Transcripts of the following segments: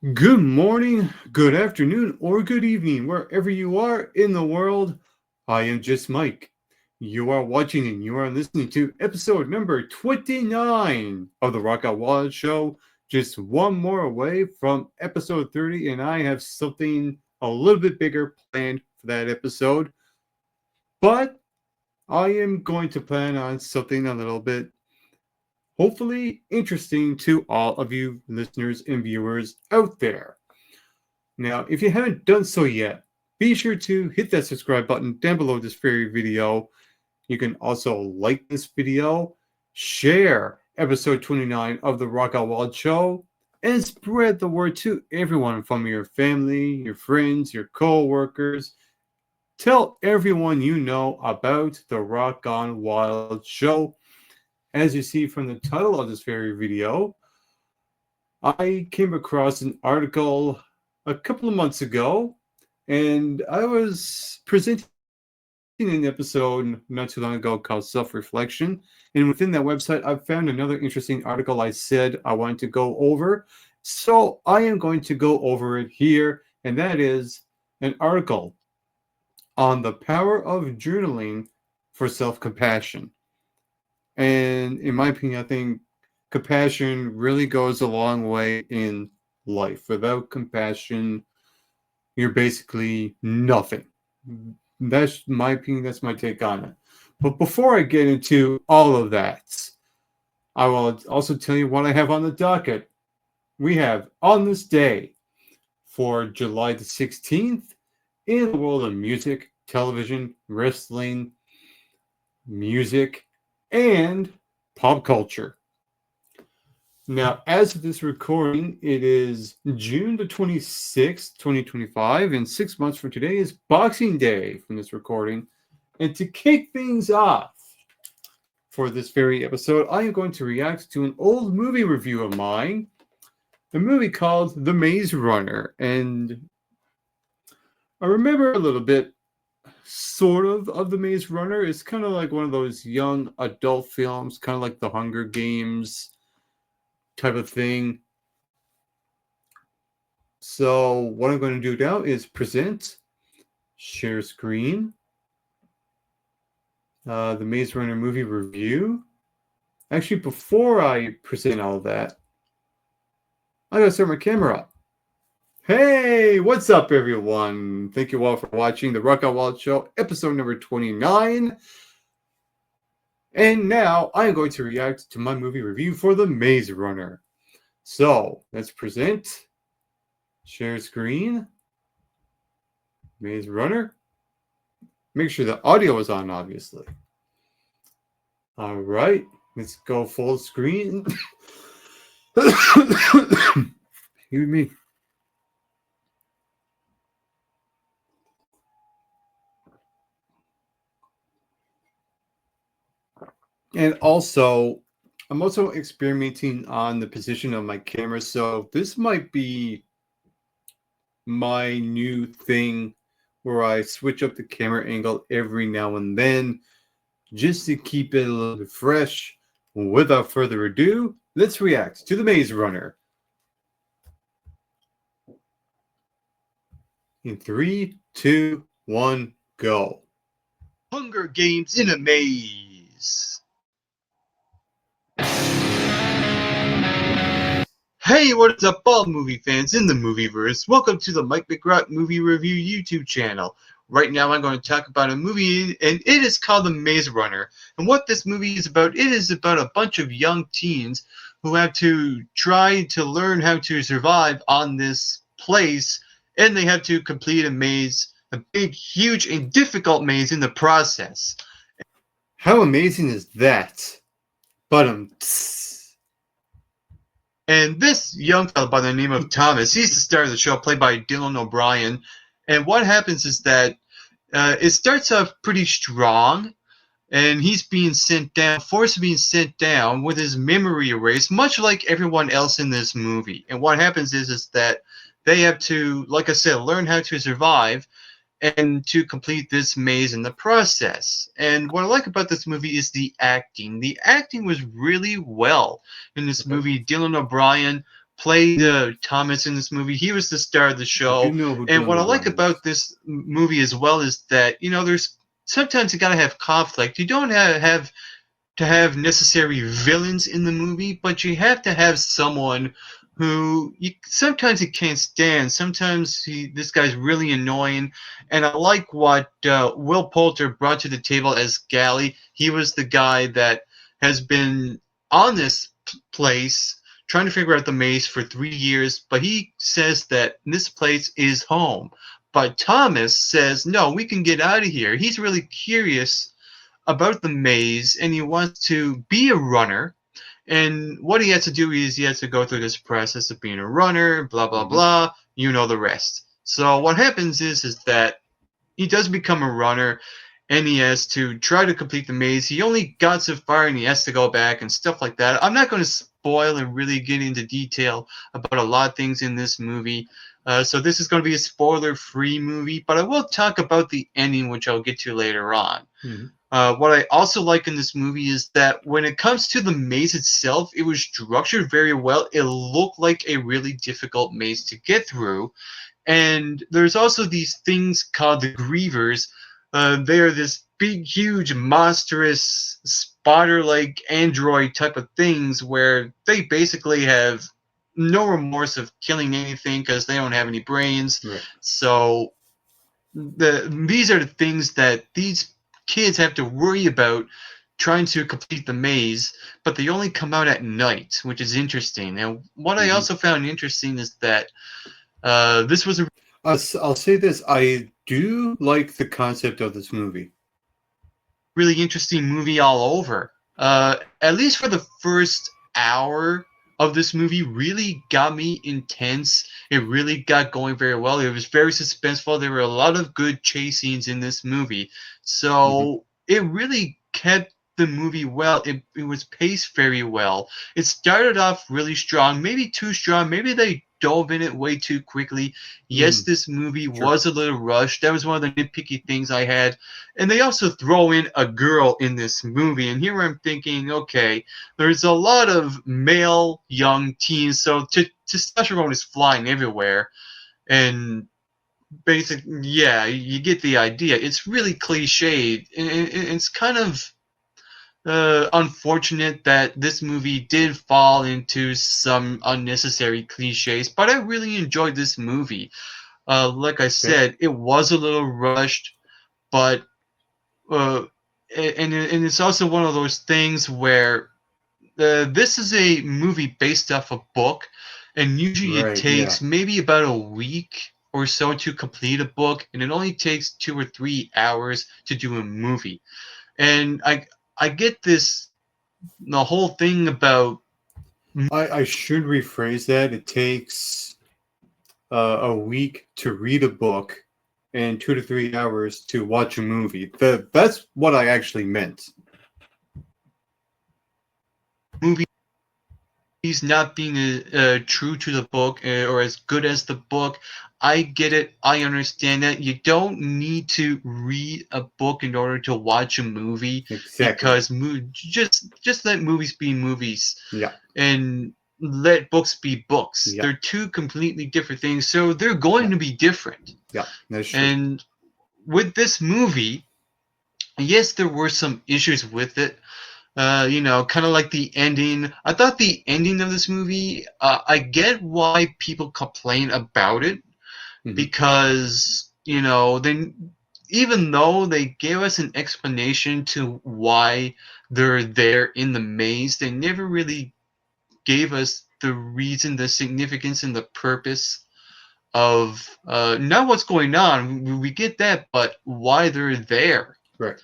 Good morning, good afternoon, or good evening, wherever you are in the world. I am just Mike. You are watching and you are listening to episode number 29 of the Rock Out Wild Show. Just one more away from episode 30, and I have something a little bit bigger planned for that episode. But I am going to plan on something a little bit hopefully interesting to all of you listeners and viewers out there. Now, if you haven't done so yet, be sure to hit that subscribe button down below this very video. You can also like this video, share episode 29 of the Rock Out Wild Show, and spread the word to everyone from your family, your friends, your co-workers. Tell everyone you know about the Rock On Wild Show. As you see from the title of this very video, I came across an article a couple of months ago, and I was presenting an episode not too long ago called Self-Reflection. And within that website, I found another interesting article I said I wanted to go over. So I am going to go over it here, and that is an article on the power of journaling for self-compassion. And in my opinion, I think compassion really goes a long way in life. Without compassion, you're basically nothing. That's my opinion. That's my take on it. But before I get into all of that, I will also tell you what I have on the docket. We have on this day for July the 16th in the world of music, television, wrestling, music, and pop culture. Now, as of this recording, it is June the 26th, 2025, and 6 months from today is Boxing Day from this recording. And to kick things off for this very episode, I am going to react to an old movie review of mine, a movie called The Maze Runner. And I remember a little bit, sort of The Maze Runner. It's kind of like one of those young adult films, kind of like The Hunger Games type of thing. So what I'm going to do now is present, share screen, the Maze Runner movie review. Actually, before I present all of that, I gotta start my camera up. Hey, what's up, everyone? Thank you all for watching the Rock Out Wild Show, episode number 29. And now I am going to react to my movie review for The Maze Runner. So let's present, share screen, Maze Runner. Make sure the audio is on, obviously. All right, let's go full screen. Excuse me. And also, I'm also experimenting on the position of my camera, so this might be my new thing where I switch up the camera angle every now and then just to keep it a little bit fresh. Without further ado, let's react to The Maze Runner. In 3, 2, 1, go. Hunger Games in a Maze. Hey, what is up, all movie fans in the Movieverse? Welcome to the Mike McGrath Movie Review YouTube channel. Right now I'm going to talk about a movie, and it is called The Maze Runner. And what this movie is about, it is about a bunch of young teens who have to try to learn how to survive on this place, and they have to complete a maze, a big, huge, and difficult maze in the process. How amazing is that? But And this young fellow by the name of Thomas, he's the star of the show, played by Dylan O'Brien. And what happens is that it starts off pretty strong, and he's being sent down, forced to being sent down with his memory erased, much like everyone else in this movie. And what happens is that they have to, like I said, learn how to survive and to complete this maze in the process. And what I like about this movie is the acting. The acting was really well in this movie. Dylan O'Brien played Thomas in this movie. He was the star of the I show. do know who And what I Dylan like O'Brien about is. this movie as well is that, there's sometimes you gotta have conflict. You don't have to have necessary villains in the movie, but you have to have someone who sometimes you can't stand. Sometimes this guy's really annoying, and I like what Will Poulter brought to the table as Gally. He was the guy that has been on this place trying to figure out the maze for 3 years, but he says that this place is home. But Thomas says, no, we can get out of here. He's really curious about the maze, and he wants to be a runner. And what he has to do is he has to go through this process of being a runner, blah blah Mhm. blah. You know the rest. So what happens is that he does become a runner, and he has to try to complete the maze. He only got so far, and he has to go back and stuff like that. I'm not going to spoil and really get into detail about a lot of things in this movie. So this is going to be a spoiler-free movie, but I will talk about the ending, which I'll get to later on. Mhm. What I also like in this movie is that when it comes to the maze itself, it was structured very well. It looked like a really difficult maze to get through. And there's also these things called the Grievers. They are this big, huge, monstrous, spotter-like android type of things where they basically have no remorse of killing anything because they don't have any brains. Right. So these are the things that these kids have to worry about trying to complete the maze, but they only come out at night, which is interesting. And what I Mhm. also found interesting is that this was a I'll say this: I do like the concept of this movie. really interesting movie all over. At least for the first hour of this movie, really got me intense. It really got going very well. It was very suspenseful. There were a lot of good chase scenes in this movie, so it really kept the movie well. It was paced very well. It started off really strong, maybe too strong. Maybe they dove in it way too quickly. Yes, Mhm. this movie Sure. was a little rushed. That was one of the nitpicky things I had. And they also throw in a girl in this movie, and here I'm thinking, okay, there's a lot of male young teens, so testosterone is flying everywhere, and basically, yeah, you get the idea. It's really cliched, and it's kind of unfortunate that this movie did fall into some unnecessary cliches, but I really enjoyed this movie. Like I Okay. said, it was a little rushed, but uh, and it's also one of those things where this is a movie based off a book, and usually it Right. Yeah. takes maybe about a week or so to complete a book, and it only takes 2 or 3 hours to do a movie. And I get this the whole thing about I should rephrase that. It takes a week to read a book and 2 to 3 hours to watch a movie. That's what I actually meant. movies not being true to the book or as good as the book. I get it. I understand that. You don't need to read a book in order to watch a movie Exactly. because just let movies be movies Yeah. and let books be books. Yeah. They're two completely different things, so they're going Yeah. to be different. Yeah. That's true. And with this movie, yes, there were some issues with it. Kind of like the ending. I thought the ending of this movie, I get why people complain about it Hmm. because, they, even though they gave us an explanation to why they're there in the maze, they never really gave us the reason, the significance, and the purpose of not what's going on. We get that, but why they're there. Right.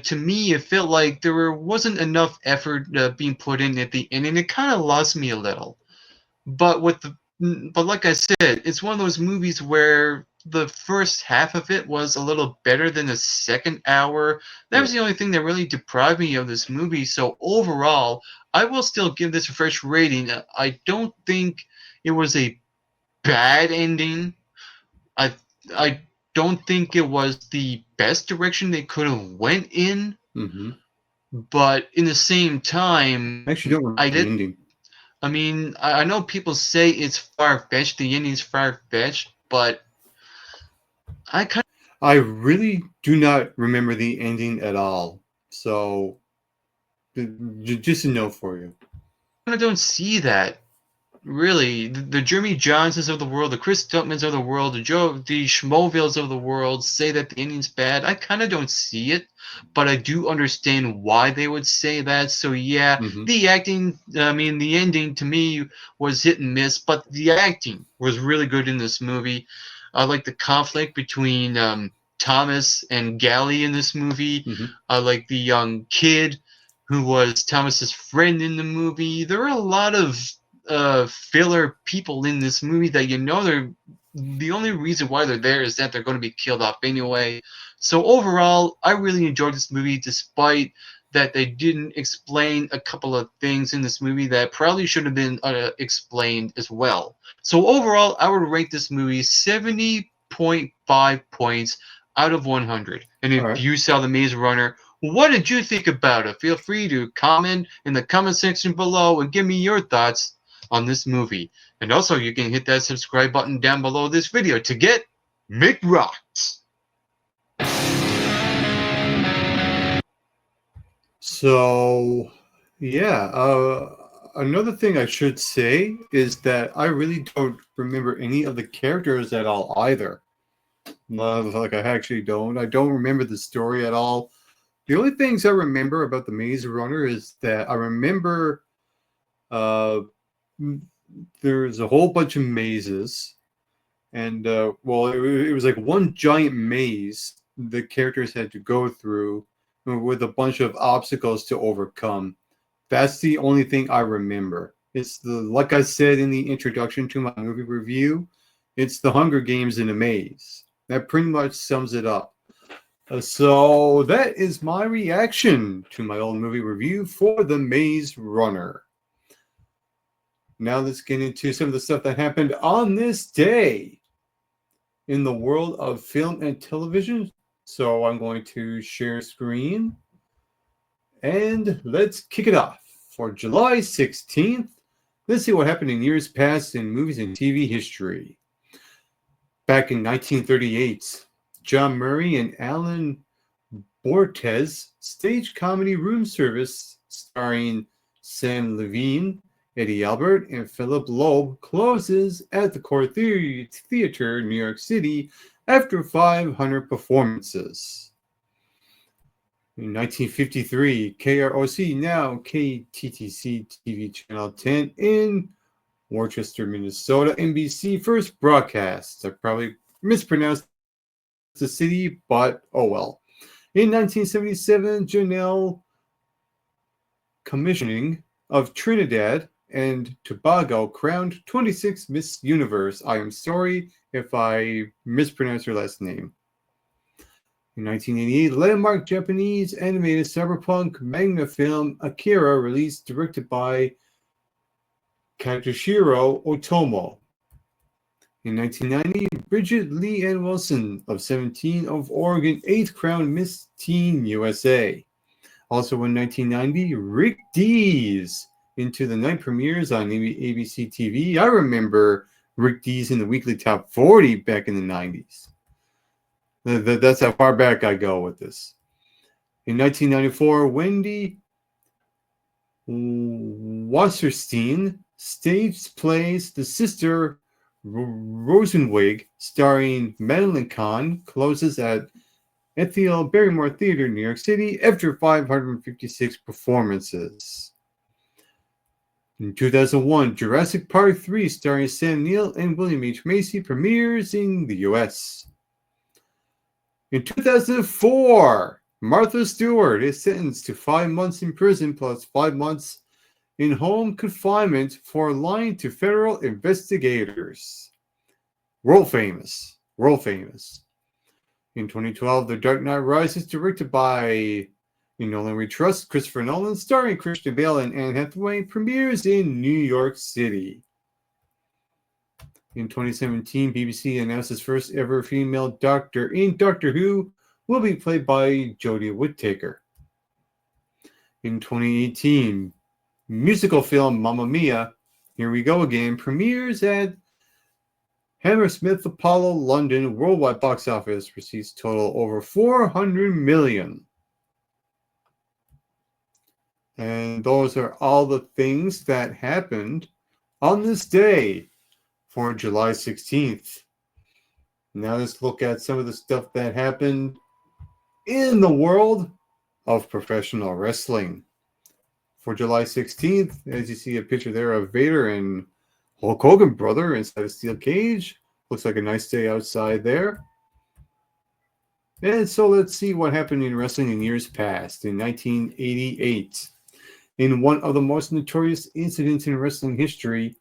To me, it felt like wasn't enough effort being put in at the end, and it kind of lost me a little. But but like I said, it's one of those movies where the first half of it was a little better than the second hour. That was Right. the only thing that really deprived me of this movie. So overall, I will still give this a fresh rating. I don't think it was a bad ending. I I don't think it was the best direction they could have went in, Hmm. but in the same time, I actually don't remember I the did. ending. I mean, I know people say it's far-fetched, the ending's far-fetched, but I really do not remember the ending at all. So, just a note for you. I don't see that. Really, the Jeremy Johnsons of the world, the Chris Stuntmans of the world, the Schmovilles of the world say that the ending's bad. I kind of don't see it, but I do understand why they would say that. So yeah, Mm-hmm. the acting, I mean, the ending to me was hit and miss, but the acting was really good in this movie. I like the conflict between Thomas and Gally in this movie. Mm-hmm. I like the young kid who was Thomas's friend in the movie. There are a lot of filler people in this movie that they're the only reason why they're there is that they're going to be killed off anyway. So overall, I really enjoyed this movie despite that they didn't explain a couple of things in this movie that probably should have been explained as well. So overall, I would rate this movie 70.5 points out of 100. And All if right. you saw The Maze Runner, what did you think about it? Feel free to comment in the comment section below and give me your thoughts on this movie. And also, you can hit that subscribe button down below this video to get McRocks. So, yeah. Another thing I should say is that I really don't remember any of the characters at all either. Like I actually don't. I don't remember the story at all. The only things I remember about the Maze Runner is that I remember uh, there's a whole bunch of mazes, and well, it was like one giant maze the characters had to go through with a bunch of obstacles to overcome. That's the only thing I remember. It's like I said in the introduction to my movie review, it's the Hunger Games in a maze. That pretty much sums it up. So that is my reaction to my old movie review for The Maze Runner. Now let's get into some of the stuff that happened on this day in the world of film and television. So I'm going to share screen and let's kick it off. For July 16th, let's see what happened in years past in movies and TV history. Back in 1938, John Murray and Alan Bortes staged comedy Room Service starring Sam Levine, Eddie Albert, and Philip Loeb closes at the Core Theater, New York City, after 500 performances. In 1953, KROC, now KTTC TV Channel 10 in Worcester, Minnesota, NBC first broadcast. I probably mispronounced the city, but oh well. In 1977, Janelle Commissioning of Trinidad and Tobago crowned 26th Miss Universe. I am sorry if I mispronounced her last name. In 1988, landmark Japanese animated cyberpunk manga film Akira released, directed by Kazushiro Otomo. In 1990, Bridget Lee Ann Wilson of 17 of Oregon, 8th crowned Miss Teen USA. Also in 1990, Rick Dees into the night premieres on ABC TV. I remember Rick Dees in the weekly top 40 back in the 90s. That's how far back I go with this. In 1994, Wendy Wasserstein staged plays The Sister Rosenwig, starring Madeline Kahn, closes at Ethel Barrymore Theater, New York City, after 556 performances. In 2001, Jurassic Park 3, starring Sam Neill and William H. Macy, premieres in the U.S. In 2004, Martha Stewart is sentenced to 5 months in prison plus 5 months in home confinement for lying to federal investigators. World famous. World famous. In 2012, The Dark Knight Rises, directed by Nolan We Trust, Christopher Nolan, starring Christian Bale and Anne Hathaway, premieres in New York City. In 2017, BBC announced its first ever female Doctor in Doctor Who will be played by Jodie Whittaker. In 2018, musical film Mamma Mia Here We Go Again premieres at Hammersmith Apollo London. Worldwide box office receipts total over 400 million. And those are all the things that happened on this day for July 16th. Now let's look at some of the stuff that happened in the world of professional wrestling. For July 16th, as you see a picture there of Vader and Hulk Hogan brother inside a steel cage. Looks like a nice day outside there. And so let's see what happened in wrestling in years past. In 1988, in one of the most notorious incidents in wrestling history,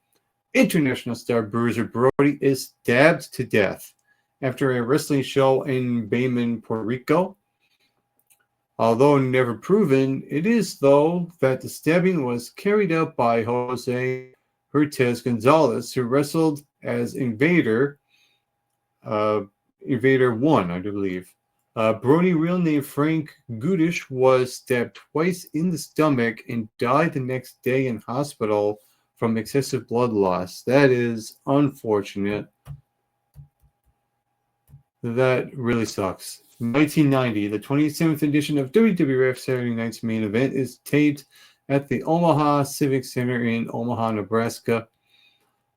international star Bruiser Brody is stabbed to death after a wrestling show in Bayman, Puerto Rico. Although never proven, it is, though, that the stabbing was carried out by Jose Hurtez Gonzalez, who wrestled as Invader, Invader 1, I believe. Brody, real name Frank Gudish, was stabbed twice in the stomach and died the next day in hospital from excessive blood loss. That is unfortunate. That really sucks. 1990, the 27th edition of WWF Saturday Night's Main Event is taped at the Omaha Civic Center in Omaha, Nebraska.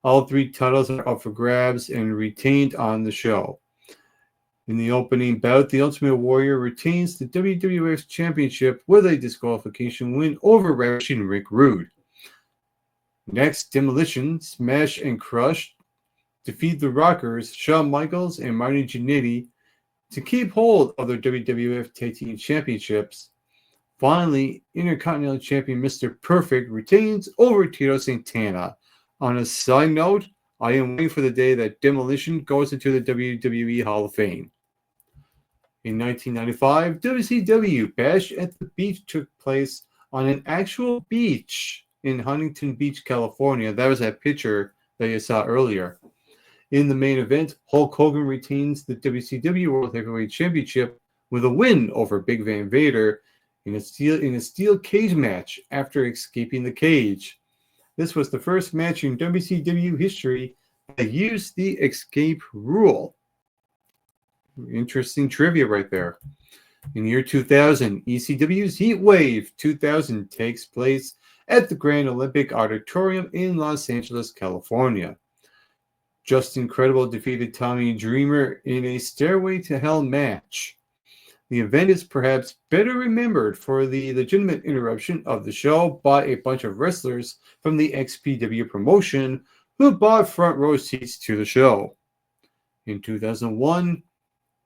All three titles are up for grabs and retained on the show. In the opening bout, the Ultimate Warrior retains the WWF Championship with a disqualification win over Ravishing Rick Rude. Next, Demolition, Smash, and Crush defeat the Rockers, Shawn Michaels, and Marty Jannetty to keep hold of their WWF Tag Team Championships. Finally, Intercontinental Champion Mr. Perfect retains over Tito Santana. On a side note, I am waiting for the day that Demolition goes into the WWE Hall of Fame. In 1995, WCW Bash at the Beach took place on an actual beach in Huntington Beach, California. That was that picture that you saw earlier. In the main event, Hulk Hogan retains the WCW World Heavyweight Championship with a win over Big Van Vader in a steel cage match after escaping the cage. This was the first match in WCW history that used the escape rule. Interesting trivia right there. In the year 2000, ECW's Heat Wave 2000 takes place at the Grand Olympic Auditorium in Los Angeles, California. Justin Credible defeated Tommy Dreamer in a Stairway to Hell match. The event is perhaps better remembered for the legitimate interruption of the show by a bunch of wrestlers from the XPW promotion who bought front row seats to the show. In 2001,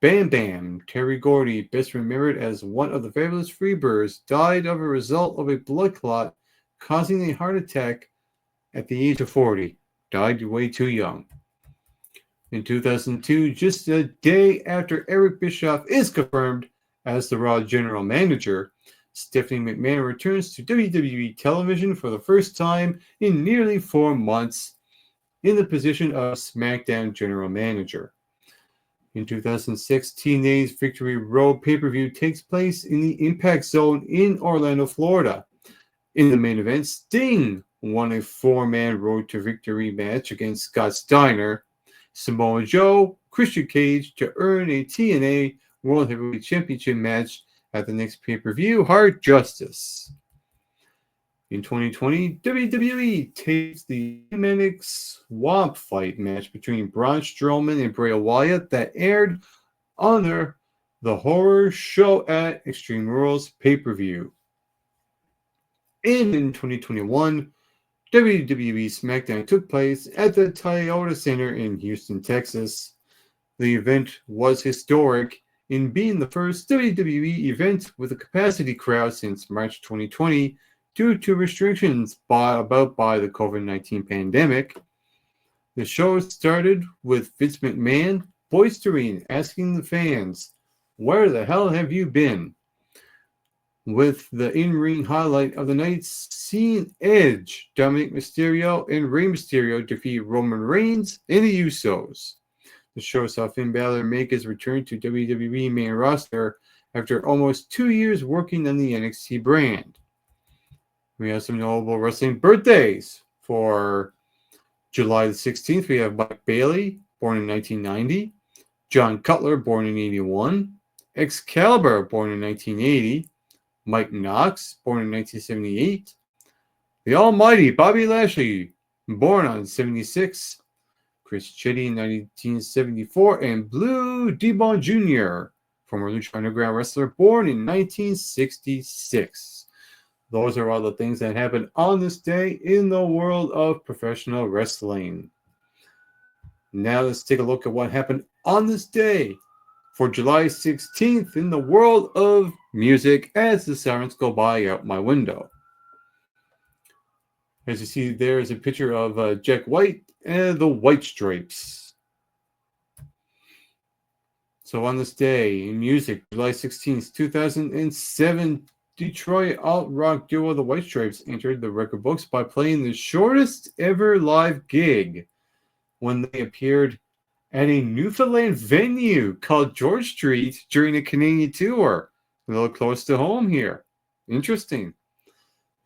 Bam Bam, Terry Gordy, best remembered as one of the Fabulous Freebirds, died of a result of a blood clot causing a heart attack at the age of 40. Died way too young. In 2002, just a day after Eric Bischoff is confirmed as the Raw General Manager, Stephanie McMahon returns to WWE television for the first time in nearly 4 months in the position of SmackDown General Manager. In 2006, TNA's Victory Road pay-per-view takes place in the Impact Zone in Orlando, Florida. In the main event, Sting won a 4-man Road to Victory match against Scott Steiner, Samoa Joe, Christian Cage to earn a TNA World Heavyweight Championship match at the next pay-per-view, Hard Justice. In 2020, WWE tapes the Manic Swamp Fight match between Braun Strowman and Bray Wyatt that aired on the Horror Show at Extreme Rules pay-per-view. And in 2021, WWE SmackDown took place at the Toyota Center in Houston, Texas. The event was historic in being the first WWE event with a capacity crowd since March 2020 due to restrictions brought about by the COVID-19 pandemic. The show started with Vince McMahon boistering, asking the fans, "Where the hell have you been?" With the in-ring highlight of the night seeing Edge, Dominic Mysterio, and Rey Mysterio defeat Roman Reigns and the Usos. The show saw Finn Balor make his return to WWE main roster after almost 2 years working on the NXT brand. We have some notable wrestling birthdays for July the 16th, we have Mike Bailey, born in 1990. John Cutler, born in 81. Excalibur, born in 1980. Mike Knox, born in 1978. The Almighty Bobby Lashley, born on 76. Chris Chitty in 1974. And Blue Demon Jr., former Lucha Underground wrestler, born in 1966. Those are all the things that happened on this day in the world of professional wrestling. Now let's take a look at what happened on this day for July 16th in the world of music as the sirens go by out my window. As you see, there is a picture of Jack White and the White Stripes. So on this day in music, July 16th, 2007, Detroit alt-rock duo The White Stripes entered the record books by playing the shortest ever live gig when they appeared at a Newfoundland venue called George Street during a Canadian tour. A little close to home here. Interesting.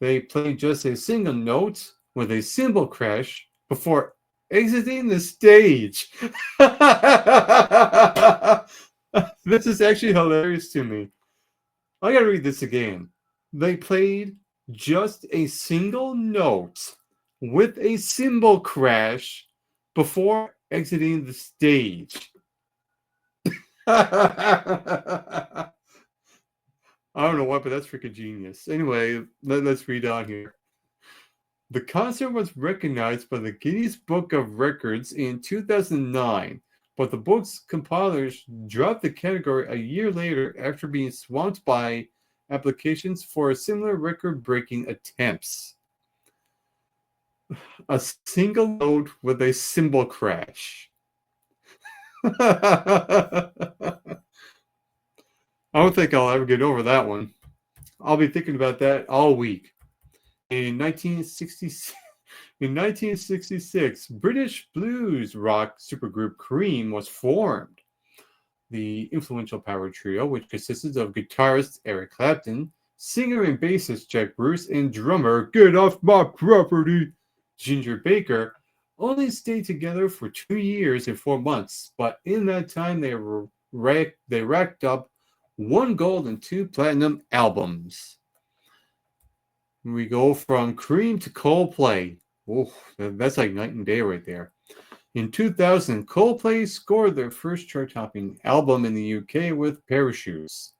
They played just a single note with a cymbal crash before exiting the stage. This is actually hilarious to me. I gotta read this again. They played just a single note with a cymbal crash before exiting the stage. I don't know what, but that's freaking genius. Anyway, let's read on here. The concert was recognized by the Guinness Book of Records in 2009, but the book's compilers dropped the category a year later after being swamped by applications for similar record-breaking attempts. A single note with a cymbal crash. I don't think I'll ever get over that one. I'll be thinking about that all week. In 1966, British blues rock supergroup Cream was formed. The influential power trio, which consisted of guitarist Eric Clapton, singer and bassist Jack Bruce, and drummer Get Off My Property Ginger Baker, only stayed together for 2 years and 4 months, but in that time they racked up 1 gold and 2 platinum albums. We go from Cream to Coldplay. Oh, that's like night and day right there. In 2000, Coldplay scored their first chart-topping album in the UK with Parachutes.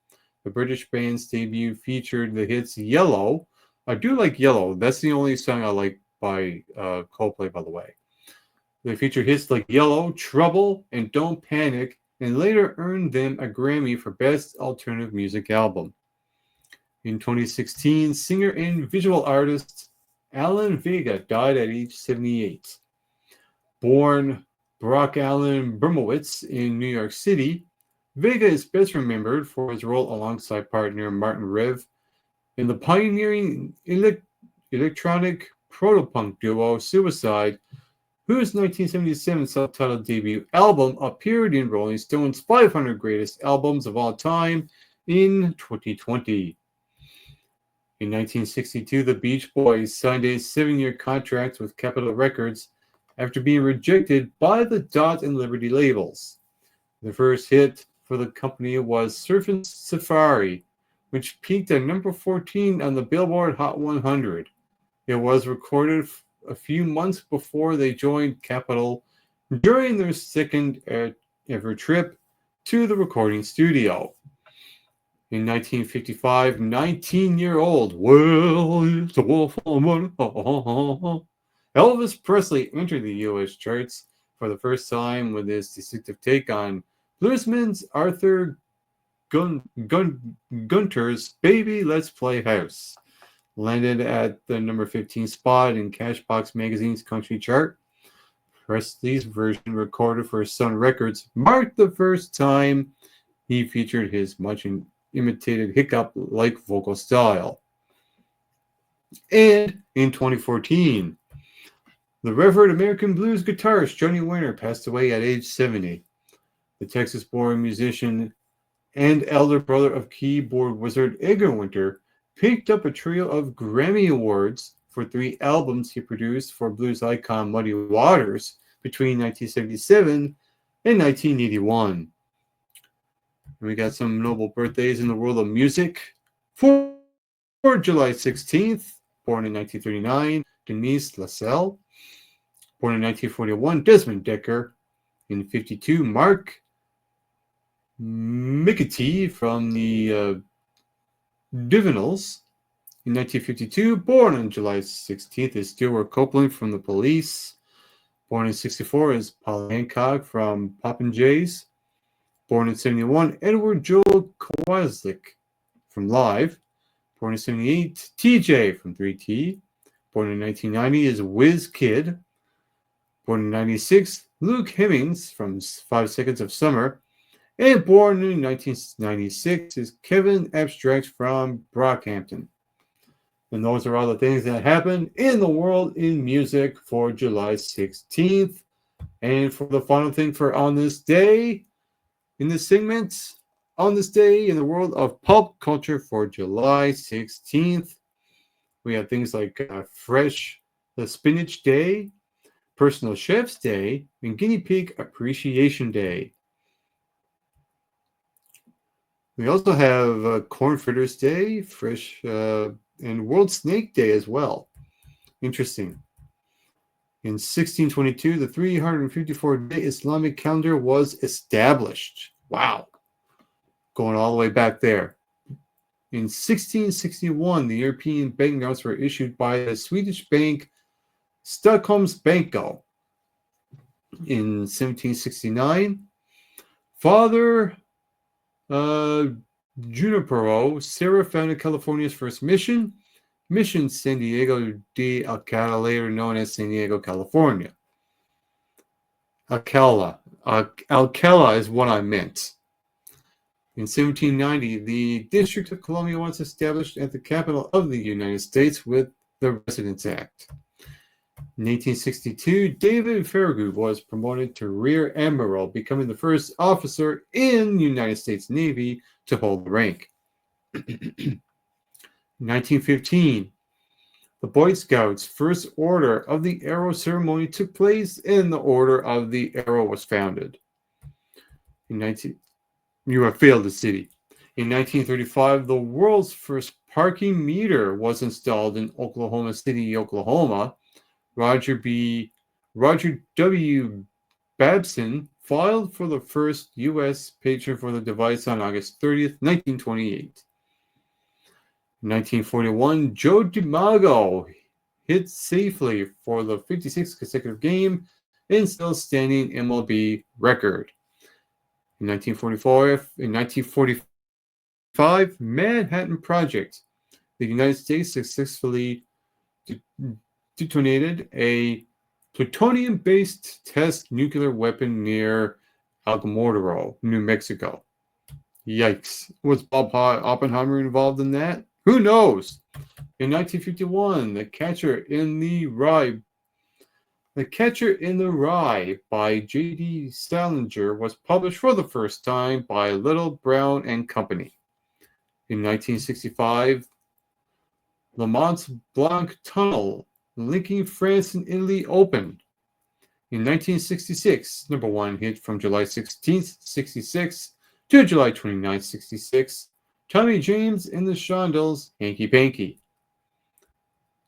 The British band's debut featured the hits Yellow. I do like Yellow. That's the only song I like by Coldplay, by the way. They featured hits like Yellow, Trouble, and Don't Panic, and later earned them a Grammy for Best Alternative Music Album. In 2016, singer and visual artist Alan Vega died at age 78. Born Brock Allen Bermowitz in New York City, Vega is best remembered for his role alongside partner Martin Rev in the pioneering electronic proto-punk duo Suicide, whose 1977 self-titled debut album appeared in Rolling Stone's 500 Greatest Albums of All Time in 2020. In 1962, the Beach Boys signed a 7-year contract with Capitol Records after being rejected by the Dot and Liberty labels. The first hit for the company was Surfin' Safari, which peaked at number 14 on the Billboard Hot 100. It was recorded a few months before they joined Capitol during their second ever trip to the recording studio. In 1955, 19-year-old Elvis Presley entered the U.S. charts for the first time with his distinctive take on bluesman Arthur Gunter's Baby Let's Play House. Landed at the number 15 spot in Cashbox Magazine's country chart. Presley's version, recorded for Sun Records, marked the first time he featured his much imitated hiccup-like vocal style. And in 2014, the Revered American Blues guitarist Johnny Winter passed away at age 70. The Texas-born musician and elder brother of keyboard wizard Edgar Winter picked up a trio of Grammy Awards for 3 albums he produced for blues icon Muddy Waters between 1977 and 1981. And we got some notable birthdays in the world of music. For July 16th, born in 1939, Denise Lasselle. Born in 1941, Desmond Decker. In 1952, Mark Mcatee from the Divinals. In 1952, born on July 16th, is Stewart Copeland from The Police. Born in 1964 is Paul Hancock from Popinjays. Born in 1971, Edward Joel Kowalczyk from Live. Born in 1978, TJ from 3T. Born in 1990 is Whiz Kid. Born in 1996, Luke Hemmings from 5 Seconds of Summer. And born in 1996 is Kevin Abstract from Brockhampton. And those are all the things that happened in the world in music for July 16th. And for the final thing for On This Day, in this segment, on this day in the world of pulp culture for July 16th, we have things like Fresh the Spinach Day, Personal Chef's Day, and Guinea Pig Appreciation Day. We also have Corn Fritters Day, Fresh, and World Snake Day as well. Interesting. In 1622, the 354-day Islamic calendar was established. Wow. Going all the way back there. In 1661, the European banknotes were issued by the Swedish bank Stockholms Banco. In 1769, Father Junipero Serra founded California's first mission, Mission San Diego de Alcala, later known as San Diego, California. Alcala is what I meant. In 1790, the District of Columbia was established at the capital of the United States with the Residence Act. In 1862, David Farragut was promoted to Rear Admiral, becoming the first officer in the United States Navy to hold the rank. In 1915, the Boy Scouts' first Order of the Arrow ceremony took place, and the Order of the Arrow was founded. You have failed the city. In 1935, the world's first parking meter was installed in Oklahoma City, Oklahoma. Roger W. Babson filed for the first U.S. patent for the device on August 30th, 1928. In 1941, Joe DiMaggio hit safely for the 56th consecutive game and still standing MLB record. In 1945, Manhattan Project. The United States successfully detonated a plutonium-based test nuclear weapon near Alamogordo, New Mexico. Yikes. Was Bob Oppenheimer involved in that? Who knows? In 1951, The Catcher in the Rye by J.D. Salinger was published for the first time by Little Brown and Company. In 1965, the Mont Blanc Tunnel linking France and Italy opened. In 1966, number one hit from July 16th, 66 to July 29th, 66, Tommy James and the Shondells, Hanky Panky.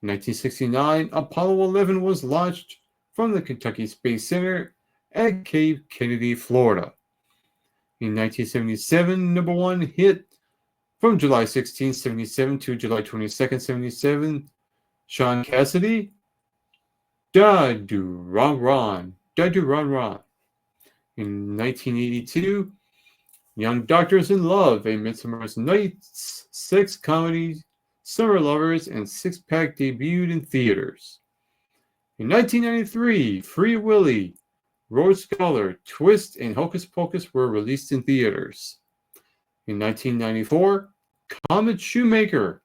In 1969, Apollo 11 was launched from the Kentucky Space Center at Cape Kennedy, Florida. In 1977, number one hit from July 16th, 77 to July 22nd, 77, Sean Cassidy, Da Do Ron Ron. In 1982, Young Doctors in Love, A Midsummer's Night's Sex Comedy, Summer Lovers, and Six Pack debuted in theaters. In 1993, Free Willy, Rhodes Scholar, Twist, and Hocus Pocus were released in theaters. In 1994, Comet Shoemaker,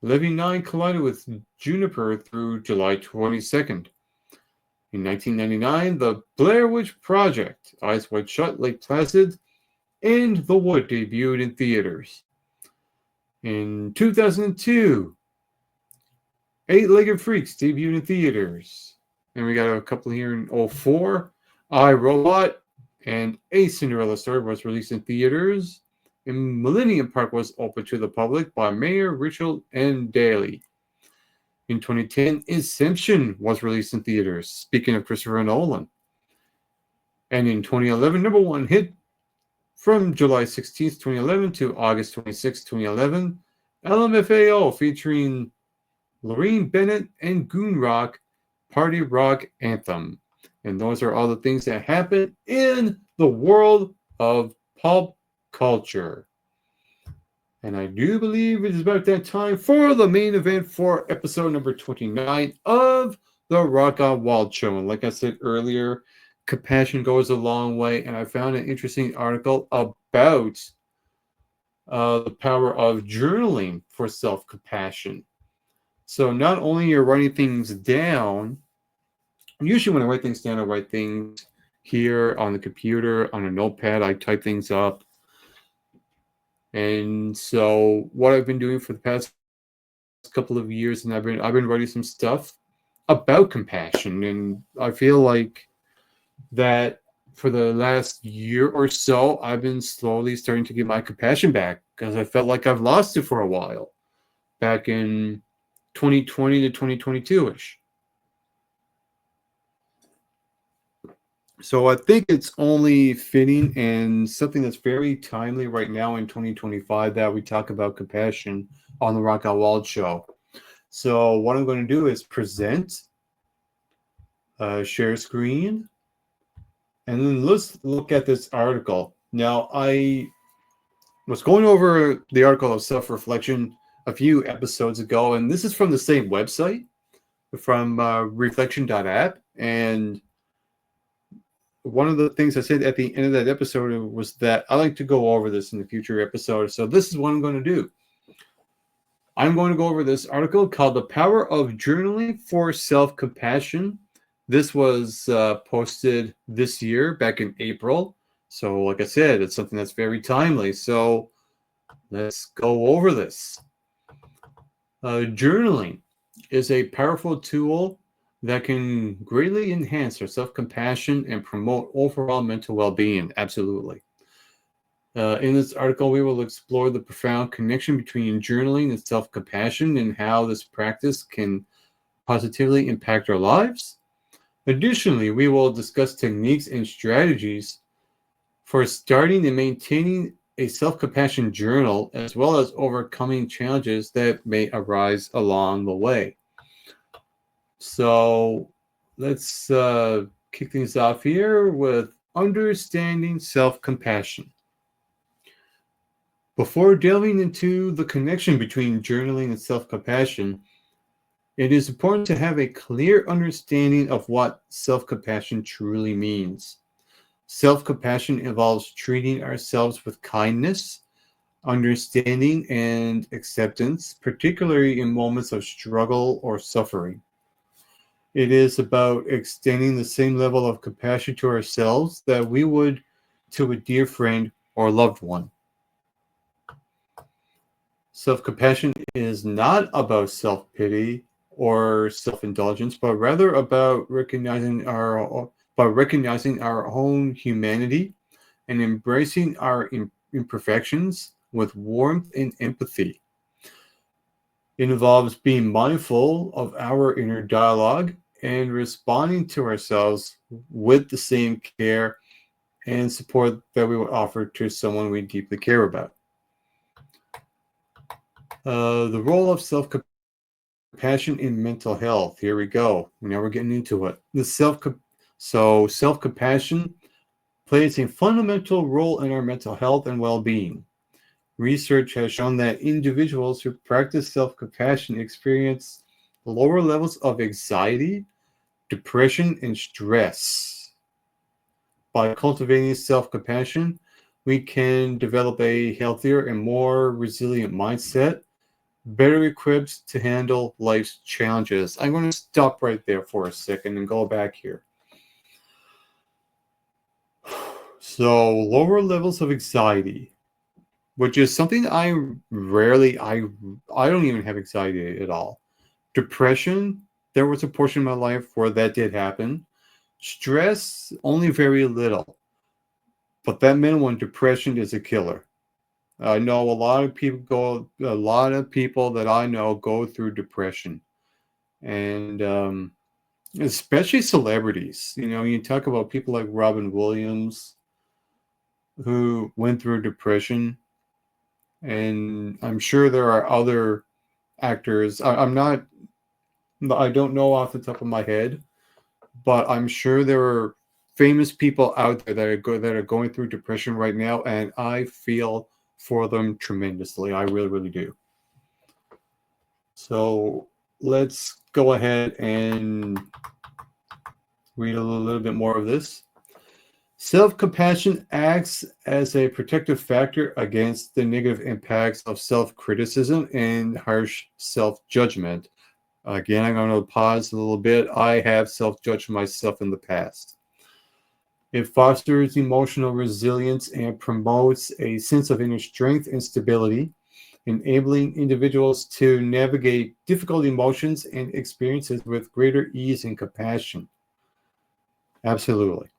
Levy 9 collided with Juniper through July 22nd. In 1999, The Blair Witch Project, Eyes Wide Shut, Lake Placid, and The Wood debuted in theaters. In 2002, Eight-Legged Freaks debuted in theaters. And we got a couple here in 2004. I, Robot and A Cinderella Story was released in theaters. And Millennium Park was opened to the public by Mayor Richard N. Daley. In 2010, Inception was released in theaters, speaking of Christopher Nolan. And in 2011, number one hit from July 16th, 2011 to August 26th, 2011, LMFAO featuring Lorraine Bennett and Goon Rock, Party Rock Anthem. And those are all the things that happen in the world of pop culture. And I do believe it is about that time for the main event for episode number 29 of the Rock On Wild Show. And like I said earlier, compassion goes a long way. And I found an interesting article about the power of journaling for self-compassion. So not only you're writing things down, usually when I write things down, I write things here on the computer, on a notepad, I type things up. And so what I've been doing for the past couple of years, and I've been writing some stuff about compassion, and I feel like that for the last year or so, I've been slowly starting to get my compassion back because I felt like I've lost it for a while back in 2020 to 2022-ish. So I think it's only fitting and something that's very timely right now in 2025 that we talk about compassion on the Rock Out Wild Show. So what I'm going to do is present, share screen, and then let's look at this article. Now, I was going over the article of self-reflection a few episodes ago, and this is from the same website, from reflection.app, and one of the things I said at the end of that episode was that I like to go over this in the future episodes. So this is what I'm going to do. I'm going to go over this article called The Power of Journaling for Self-Compassion. This was posted this year, back in April. So like I said, it's something that's very timely. So let's go over this. Journaling is a powerful tool that can greatly enhance our self-compassion and promote overall mental well-being. Absolutely. In this article, we will explore the profound connection between journaling and self-compassion and how this practice can positively impact our lives. Additionally, we will discuss techniques and strategies for starting and maintaining a self-compassion journal, as well as overcoming challenges that may arise along the way. So let's kick things off here with understanding self-compassion. Before delving into the connection between journaling and self-compassion, it is important to have a clear understanding of what self-compassion truly means. Self-compassion involves treating ourselves with kindness, understanding, and acceptance, particularly in moments of struggle or suffering. It is about extending the same level of compassion to ourselves that we would to a dear friend or loved one. Self-compassion is not about self-pity or self-indulgence, but rather about recognizing our own humanity and embracing our imperfections with warmth and empathy. It involves being mindful of our inner dialogue and responding to ourselves with the same care and support that we would offer to someone we deeply care about. The role of self-compassion in mental health. Here we go. Now we're getting into it. Self-compassion plays a fundamental role in our mental health and well-being. Research has shown that individuals who practice self-compassion experience lower levels of anxiety, depression, and stress. By cultivating self-compassion, we can develop a healthier and more resilient mindset, better equipped to handle life's challenges. I'm going to stop right there for a second and go back here. So, lower levels of anxiety, which is something I don't even have anxiety at all. Depression, there was a portion of my life where that did happen. Stress, only very little. But that minimum, depression is a killer. I know a lot of people that I know go through depression. And especially celebrities. You know, you talk about people like Robin Williams who went through depression, and I'm sure there are other actors. I don't know off the top of my head, but I'm sure there are famous people out there that are going through depression right now, and I feel for them tremendously. I really, really do. So let's go ahead and read a little bit more of this. Self-compassion acts as a protective factor against the negative impacts of self-criticism and harsh self-judgment. Again, I'm going to pause a little bit. I have self-judged myself in the past. It fosters emotional resilience and promotes a sense of inner strength and stability, enabling individuals to navigate difficult emotions and experiences with greater ease and compassion. Absolutely.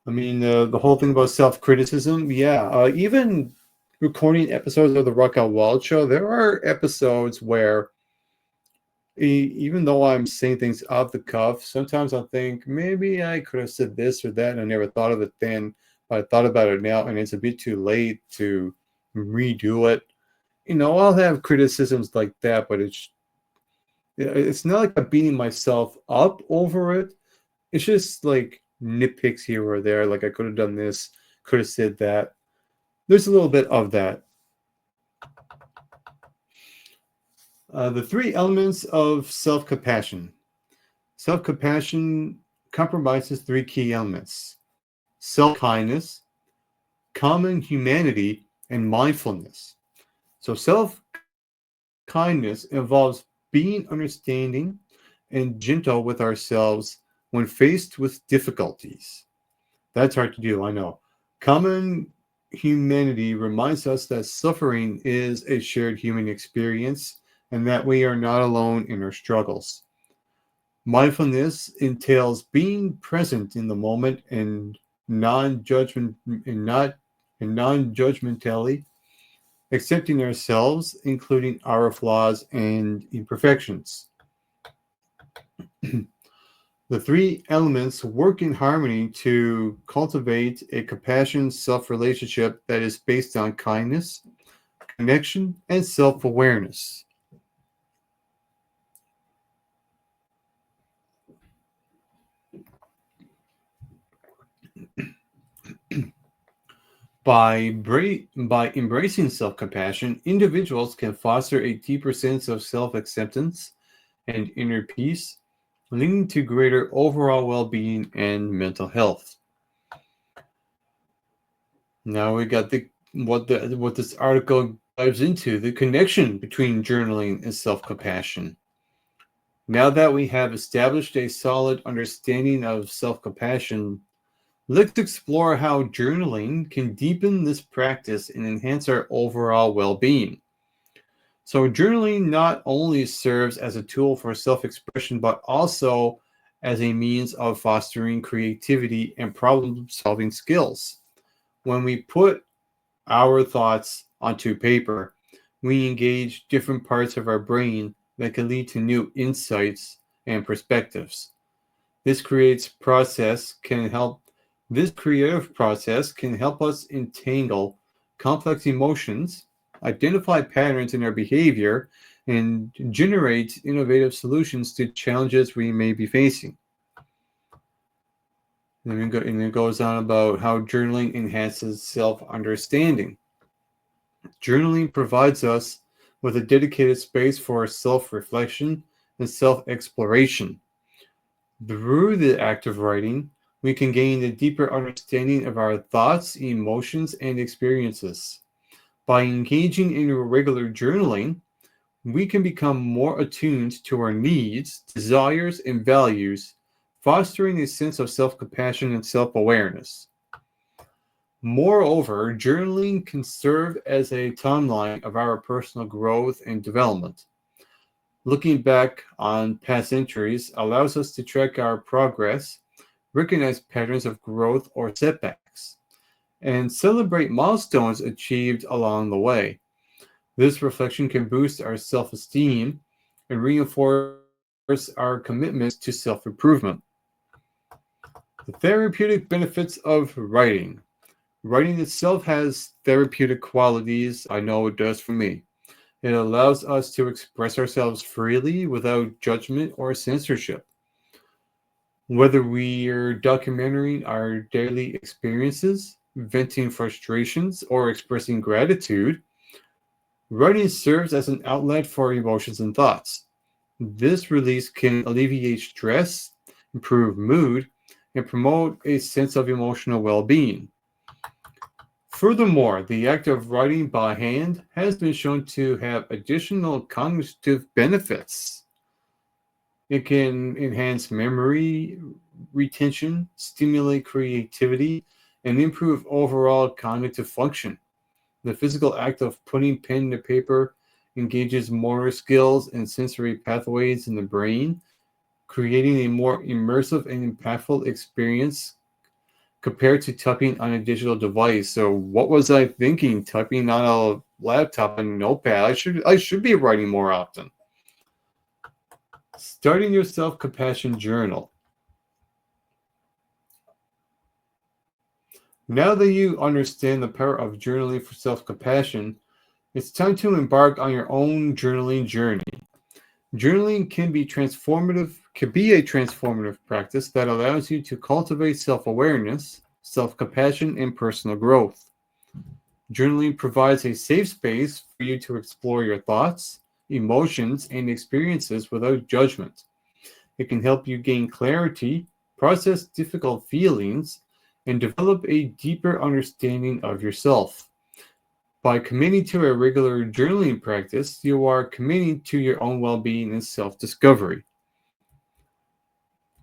I mean, the whole thing about self-criticism, yeah. Even recording episodes of the Rock Out Wild Show, there are episodes where even though I'm saying things off the cuff, sometimes I'll think maybe I could have said this or that, and I never thought of it then, but I thought about it now, and it's a bit too late to redo it. You know, I'll have criticisms like that, but it's not like I'm beating myself up over it. It's just like nitpicks here or there, like I could have done this, could have said that. There's a little bit of that. The three elements of self-compassion. Self-compassion compromises three key elements: self-kindness, common humanity, and mindfulness. So self-kindness involves being understanding and gentle with ourselves when faced with difficulties. That's hard to do, I know. Common humanity reminds us that suffering is a shared human experience and that we are not alone in our struggles. Mindfulness entails being present in the moment and non-judgmentally accepting ourselves, including our flaws and imperfections. The three elements work in harmony to cultivate a compassionate self-relationship that is based on kindness, connection, and self-awareness. By embracing self-compassion, individuals can foster a deeper sense of self-acceptance and inner peace, leading to greater overall well-being and mental health. Now we got what this article dives into, the connection between journaling and self-compassion. Now that we have established a solid understanding of self-compassion, let's explore how journaling can deepen this practice and enhance our overall well-being. So journaling not only serves as a tool for self-expression, but also as a means of fostering creativity and problem-solving skills. When we put our thoughts onto paper, we engage different parts of our brain that can lead to new insights and perspectives. This creative process can help us entangle complex emotions, identify patterns in our behavior, and generate innovative solutions to challenges we may be facing. And it goes on about how journaling enhances self-understanding. Journaling provides us with a dedicated space for self-reflection and self-exploration. Through the act of writing, we can gain a deeper understanding of our thoughts, emotions, and experiences. By engaging in regular journaling, we can become more attuned to our needs, desires, and values, fostering a sense of self-compassion and self-awareness. Moreover, journaling can serve as a timeline of our personal growth and development. Looking back on past entries allows us to track our progress, recognize patterns of growth or setbacks, and celebrate milestones achieved along the way. This reflection can boost our self esteem and reinforce our commitment to self improvement. The therapeutic benefits of writing. Writing itself has therapeutic qualities. I know it does for me. It allows us to express ourselves freely without judgment or censorship. Whether we're documenting our daily experiences, venting frustrations, or expressing gratitude, writing serves as an outlet for emotions and thoughts. This release can alleviate stress, improve mood, and promote a sense of emotional well being. Furthermore, the act of writing by hand has been shown to have additional cognitive benefits. It can enhance memory retention, stimulate creativity, and improve overall cognitive function. The physical act of putting pen to paper engages motor skills and sensory pathways in the brain, creating a more immersive and impactful experience compared to typing on a digital device. So what was I thinking? Typing on a laptop and notepad. I should be writing more often. Starting your self-compassion journal. Now that you understand the power of journaling for self-compassion, it's time to embark on your own journaling journey. Journaling can be a transformative practice that allows you to cultivate self-awareness, self-compassion, and personal growth. Journaling provides a safe space for you to explore your thoughts, emotions, and experiences without judgment. It can help you gain clarity, process difficult feelings, and develop a deeper understanding of yourself. By committing to a regular journaling practice, you are committing to your own well being and self discovery.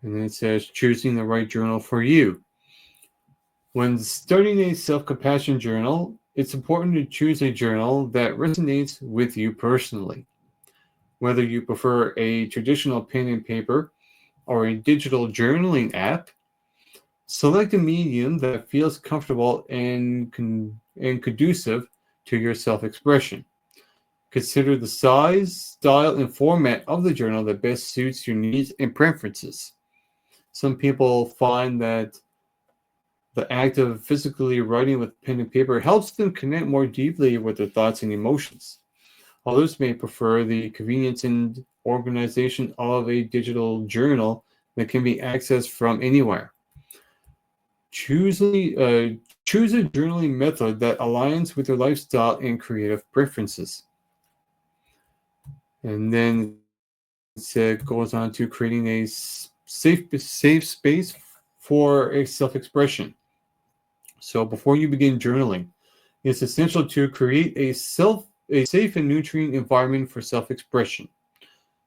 And then it says choosing the right journal for you. When starting a self compassion journal, it's important to choose a journal that resonates with you personally. Whether you prefer a traditional pen and paper or a digital journaling app, select a medium that feels comfortable and conducive to your self expression. Consider the size, style, and format of the journal that best suits your needs and preferences. Some people find that the act of physically writing with pen and paper helps them connect more deeply with their thoughts and emotions. Others may prefer the convenience and organization of a digital journal that can be accessed from anywhere. Choose a journaling method that aligns with your lifestyle and creative preferences. And then it goes on to creating a safe space for a self-expression. So before you begin journaling, it's essential to create a safe and nurturing environment for self-expression.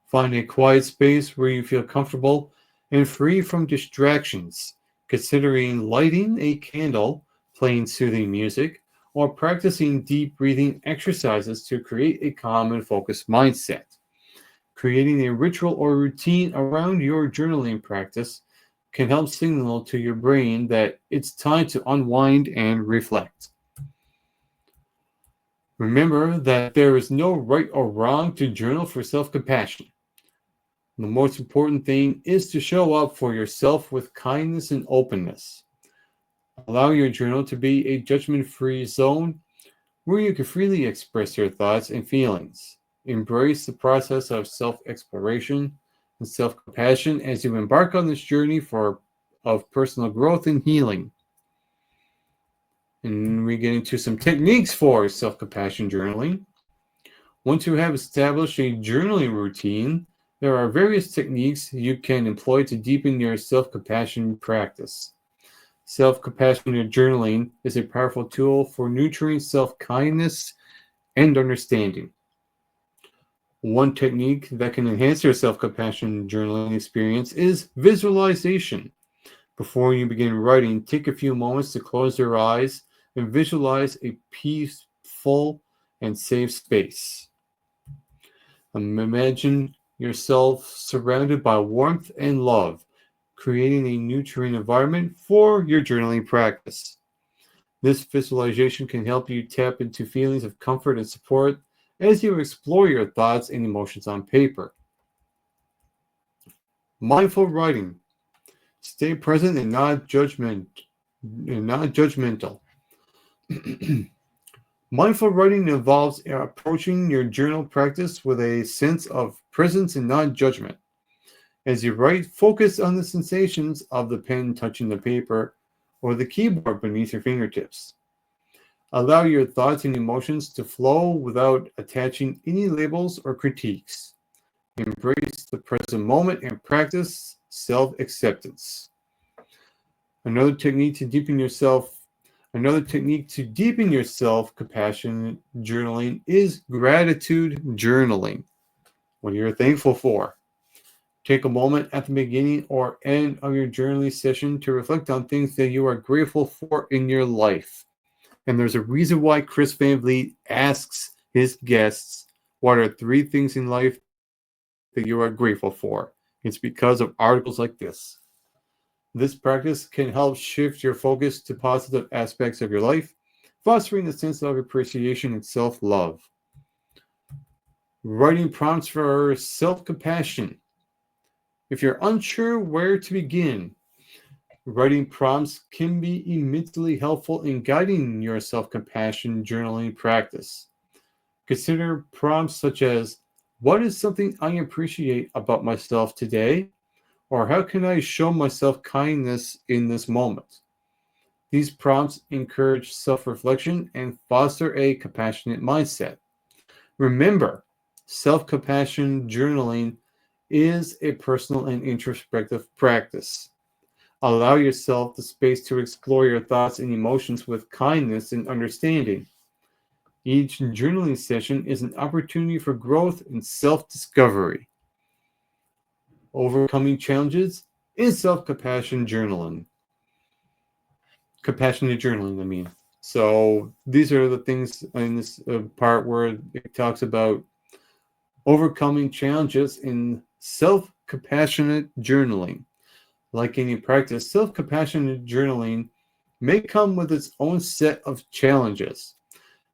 Find a quiet space where you feel comfortable and free from distractions, considering lighting a candle, playing soothing music, or practicing deep breathing exercises to create a calm and focused mindset. Creating a ritual or routine around your journaling practice can help signal to your brain that it's time to unwind and reflect. Remember that there is no right or wrong to journal for self compassion. The most important thing is to show up for yourself with kindness and openness. Allow your journal to be a judgment free zone where you can freely express your thoughts and feelings. Embrace the process of self exploration and self compassion as you embark on this journey of personal growth and healing. And we get into some techniques for self compassion journaling. Once you have established a journaling routine, there are various techniques you can employ to deepen your self compassion practice. Self compassionate journaling is a powerful tool for nurturing self kindness and understanding. One technique that can enhance your self compassion journaling experience is visualization. Before you begin writing, take a few moments to close your eyes and visualize a peaceful and safe space. Imagine yourself surrounded by warmth and love, creating a nurturing environment for your journaling practice. This visualization can help you tap into feelings of comfort and support as you explore your thoughts and emotions on paper. Mindful writing. Stay present and not judgmental. Mindful writing involves approaching your journal practice with a sense of presence and non-judgment. As you write, focus on the sensations of the pen touching the paper or the keyboard beneath your fingertips. Allow your thoughts and emotions to flow without attaching any labels or critiques. Embrace the present moment and practice self-acceptance. Another technique to deepen your self-compassion journaling is gratitude journaling. What you're thankful for. Take a moment at the beginning or end of your journaling session to reflect on things that you are grateful for in your life. And there's a reason why Chris Van Vliet asks his guests, what are 3 things in life that you are grateful for? It's because of articles like this. This practice can help shift your focus to positive aspects of your life, fostering a sense of appreciation and self-love. Writing prompts for self-compassion. If you're unsure where to begin, writing prompts can be immensely helpful in guiding your self-compassion journaling practice. Consider prompts such as, what is something I appreciate about myself today? Or how can I show myself kindness in this moment? These prompts encourage self-reflection and foster a compassionate mindset. Remember, self-compassion journaling is a personal and introspective practice. Allow yourself the space to explore your thoughts and emotions with kindness and understanding. Each journaling session is an opportunity for growth and self-discovery. Overcoming challenges is self-compassion journaling. Compassionate journaling, I mean. So these are the things in this part where it talks about overcoming challenges in self-compassionate journaling. Like any practice, self-compassionate journaling may come with its own set of challenges.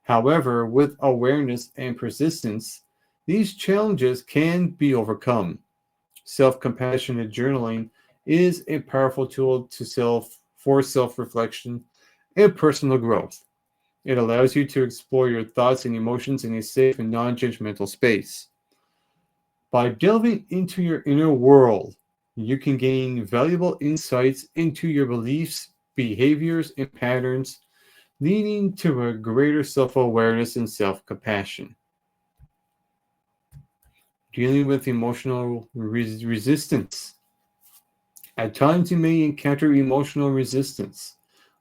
However, with awareness and persistence, these challenges can be overcome. Self-compassionate journaling is a powerful tool for self-reflection and personal growth. It allows you to explore your thoughts and emotions in a safe and non-judgmental space. By delving into your inner world, you can gain valuable insights into your beliefs, behaviors, and patterns, leading to a greater self-awareness and self-compassion. Dealing with emotional resistance. At times, you may encounter emotional resistance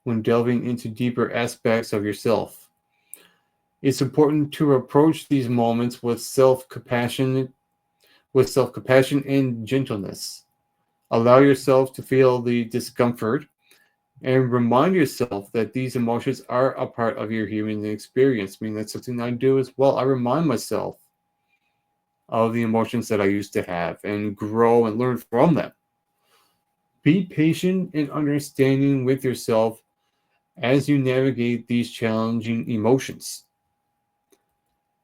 when delving into deeper aspects of yourself. It's important to approach these moments with self-compassion and gentleness. Allow yourself to feel the discomfort and remind yourself that these emotions are a part of your human experience. I mean, that's something I do as well. I remind myself of the emotions that I used to have and grow and learn from them. Be patient and understanding with yourself as you navigate these challenging emotions.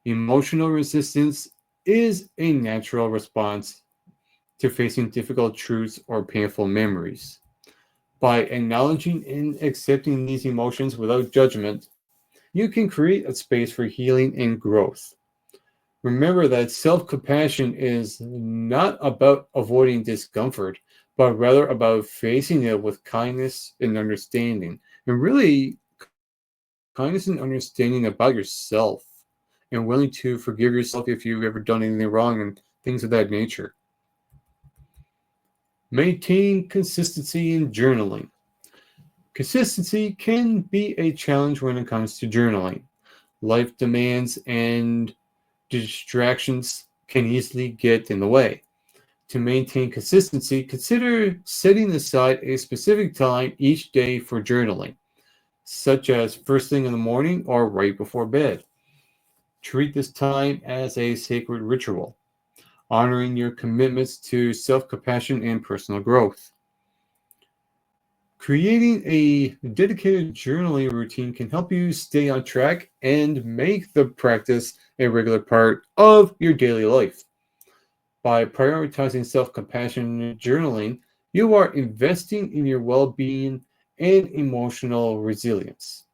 Emotional resistance is a natural response to facing difficult truths or painful memories. By acknowledging and accepting these emotions without judgment, you can create a space for healing and growth. Remember that self-compassion is not about avoiding discomfort, but rather about facing it with kindness and understanding. And really, kindness and understanding about yourself and willing to forgive yourself if you've ever done anything wrong and things of that nature. Maintain consistency in journaling. Consistency can be a challenge when it comes to journaling. Life demands and distractions can easily get in the way. To maintain consistency, consider setting aside a specific time each day for journaling, such as first thing in the morning or right before bed. Treat this time as a sacred ritual. honoring your commitments to self-compassion and personal growth. Creating a dedicated journaling routine can help you stay on track and make the practice a regular part of your daily life. By prioritizing self-compassion and journaling, you are investing in your well-being and emotional resilience.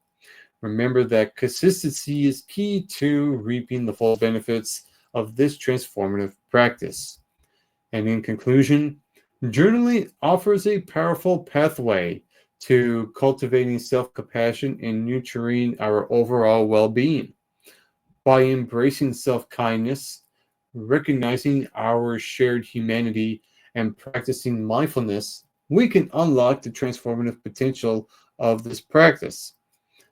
Remember that consistency is key to reaping the full benefits of this transformative practice. And in conclusion, journaling offers a powerful pathway to cultivating self-compassion and nurturing our overall well-being. By embracing self-kindness, recognizing our shared humanity, and practicing mindfulness, we can unlock the transformative potential of this practice.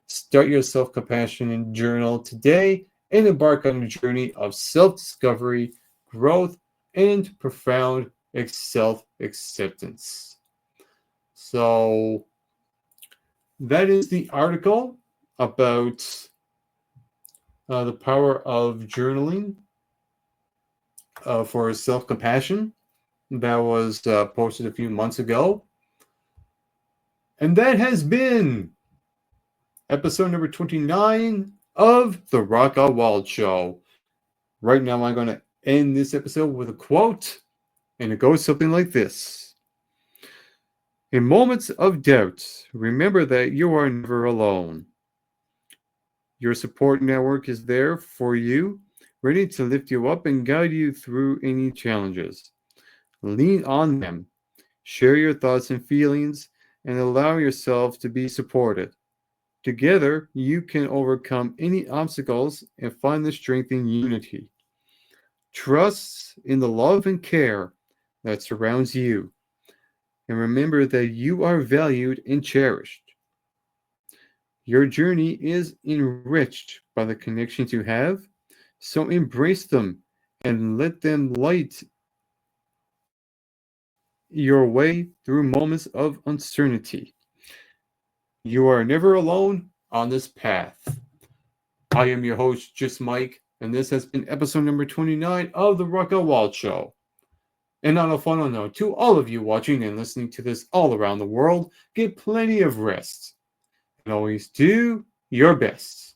Start your self compassion and journal today and embark on a journey of self discovery, growth, and profound self acceptance. So, that is the article about the power of journaling for self compassion that was posted a few months ago. And that has been episode number 29 of The Rock Wild Show. Right now, I'm going to end this episode with a quote, and it goes something like this. In moments of doubt, remember that you are never alone. Your support network is there for you, ready to lift you up and guide you through any challenges. Lean on them. Share your thoughts and feelings, and allow yourself to be supported. Together, you can overcome any obstacles and find the strength in unity. Trust in the love and care that surrounds you. And remember that you are valued and cherished. Your journey is enriched by the connections you have, so embrace them and let them light your way through moments of uncertainty. You are never alone on this path. I am your host, Just Mike, and this has been episode number 29 of The Rock Wild Show. And on a final note, to all of you watching and listening to this all around the world, get plenty of rest. And always do your best.